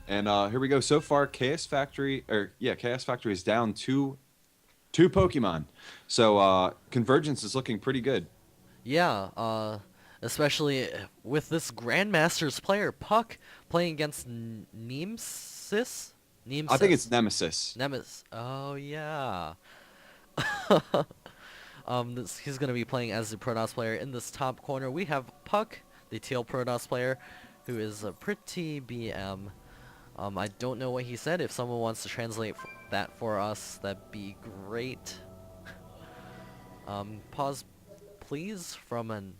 And here we go. So far, Chaos Factory is down two Pokemon. So Convergence is looking pretty good. Yeah, especially with this Grandmasters player, Puck, playing against Nemesis? I think it's Nemesis. Nemesis. Nemesis. Oh, yeah. He's going to be playing as the Protoss player. In this top corner, we have Puck, the Teal Protoss player, who is a pretty BM. I don't know what he said. If someone wants to translate that for us, that'd be great. Pause, please, from an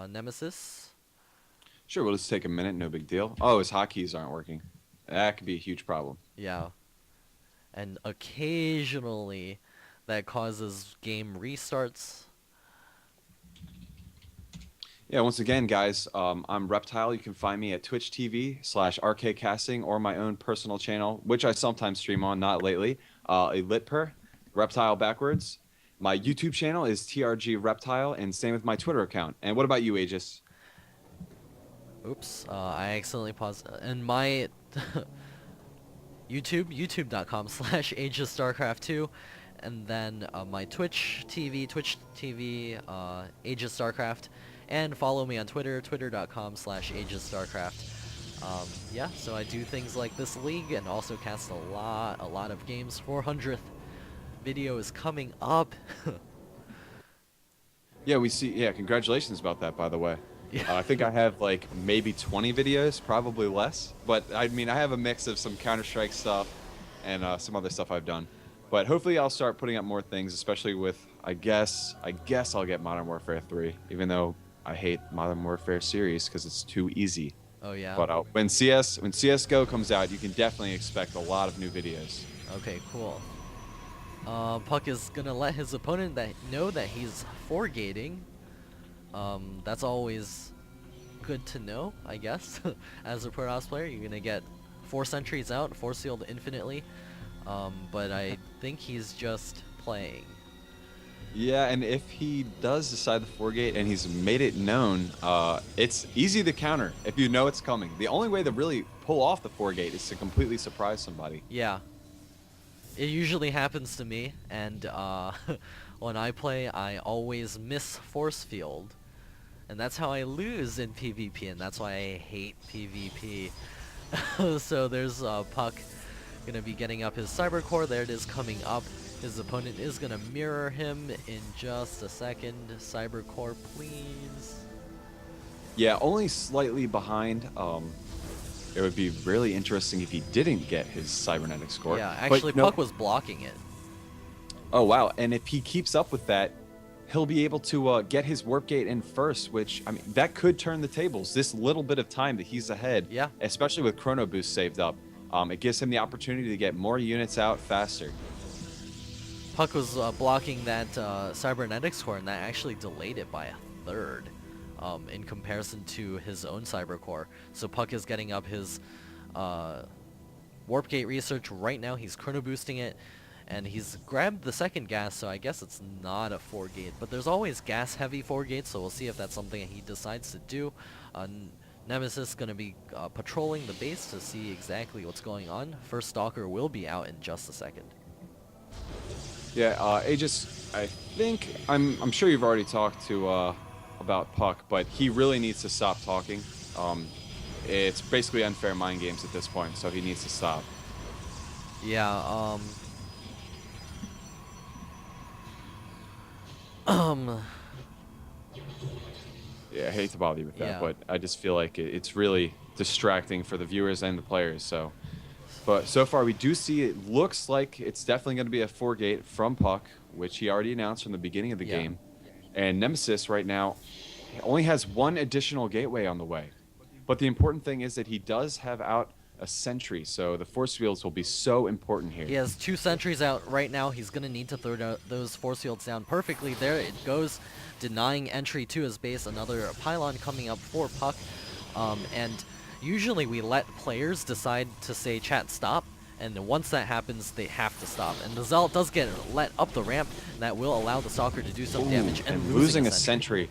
Nemesis. Sure, we'll just take a minute. No big deal. Oh, his hotkeys aren't working. That could be a huge problem. Yeah. And occasionally, that causes game restarts. Yeah, once again, guys, I'm Reptile. You can find me at Twitch TV/RKCasting or my own personal channel, which I sometimes stream on, not lately. Elitper, Reptile backwards. My YouTube channel is TRG Reptile, and same with my Twitter account. And what about you, Aegis? Oops, I accidentally paused. And my youtube.com/Age of StarCraft 2. And then my Twitch TV, Age of StarCraft. And follow me on Twitter, twitter.com/Age of StarCraft. Yeah, so I do things like this league and also cast a lot of games. 400th video is coming up. Yeah, we see. Yeah, congratulations about that, by the way. Yeah. I think I have like maybe 20 videos, probably less. But I mean, I have a mix of some Counter-Strike stuff and some other stuff I've done. But hopefully, I'll start putting up more things, especially with I guess I'll get Modern Warfare 3, even though I hate Modern Warfare series because it's too easy. Oh yeah. But when CS:GO comes out, you can definitely expect a lot of new videos. Okay, cool. Puck is gonna let his opponent know that he's four-gating. That's always good to know, I guess. As a Protoss player, you're gonna get 4 sentries out, force sealed infinitely. But I think he's just playing. Yeah, and if he does decide the 4 gate and he's made it known, it's easy to counter if you know it's coming. The only way to really pull off the 4 gate is to completely surprise somebody. Yeah, it usually happens to me, and when I play, I always miss force field. And that's how I lose in PvP, and that's why I hate PvP. So there's Puck gonna be getting up his Cyber Core. There it is coming up. His opponent is gonna mirror him in just a second. Cyber Core, please. Yeah, only slightly behind. It would be really interesting if he didn't get his cybernetic score. Yeah, But actually, no. Puck was blocking it. Oh wow! And if he keeps up with that, he'll be able to get his warp gate in first. Which I mean, that could turn the tables. This little bit of time that he's ahead, Yeah. especially with Chrono Boost saved up, it gives him the opportunity to get more units out faster. Puck was blocking that cybernetic score, and that actually delayed it by a third in comparison to his own cyber core. So Puck is getting up his warp gate research right now. He's chrono boosting it, and he's grabbed the second gas, so I guess it's not a 4 gate. But there's always gas heavy 4 gates, so we'll see if that's something he decides to do. Nemesis going to be patrolling the base to see exactly what's going on. First Stalker will be out in just a second. Yeah, Aegis, I think I'm sure you've already talked to about Puck, but he really needs to stop talking. It's basically unfair mind games at this point, so he needs to stop. Yeah, um, Yeah, I hate to bother you with that, yeah. but I just feel like it's really distracting for the viewers and the players. So, but so far we do see it looks like it's definitely going to be a 4 gate from Puck, which he already announced from the beginning of the Yeah. game. And Nemesis right now only has one additional gateway on the way. But the important thing is that he does have out a sentry, so the force fields will be so important here. He has 2 sentries out right now. He's going to need to throw those force fields down perfectly. There it goes, denying entry to his base. Another pylon coming up for Puck. And usually we let players decide to say chat stop. And then once that happens, they have to stop. And the Zealot does get let up the ramp. And that will allow the Stalker to do some Ooh, damage. and losing a sentry.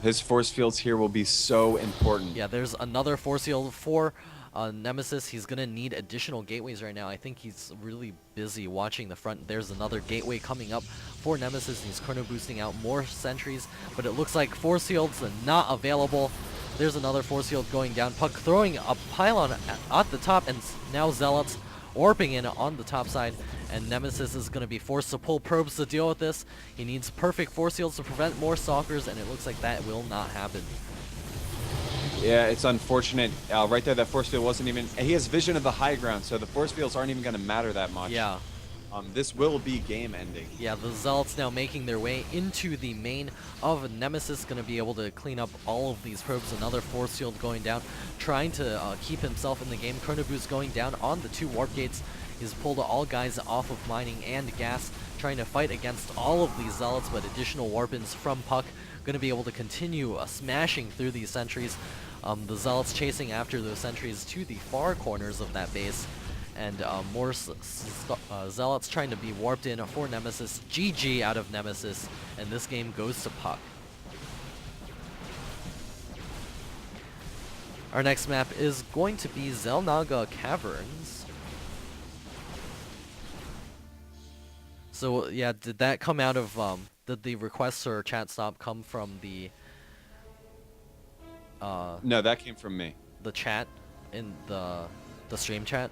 His force fields here will be so important. Yeah, there's another force field for Nemesis, he's gonna need additional gateways right now. I think he's really busy watching the front. There's another gateway coming up for Nemesis. He's chrono boosting out more sentries, but it looks like force fields are not available. There's another force field going down. Puck throwing a pylon at the top, and now Zealots warping in on the top side, and Nemesis is going to be forced to pull probes to deal with this. He needs perfect force fields to prevent more stalkers, and it looks like that will not happen. Yeah, it's unfortunate. Right there, that force field wasn't even... He has vision of the high ground, so the force fields aren't even going to matter that much. Yeah. This will be game ending. Yeah, the Zealots now making their way into the main of Nemesis, going to be able to clean up all of these probes. Another force field going down, trying to keep himself in the game. Chrono Boost going down on the 2 warp gates. He's pulled all guys off of mining and gas, trying to fight against all of these Zealots, but additional warp-ins from Puck going to be able to continue smashing through these sentries. The Zealots chasing after those sentries to the far corners of that base. And more Zealots trying to be warped in for Nemesis. GG out of Nemesis, and this game goes to Puck. Our next map is going to be Zelnaga Caverns. So yeah, did that come out of, did the requests or chat stop come from the No, that came from me. chat in the stream chat?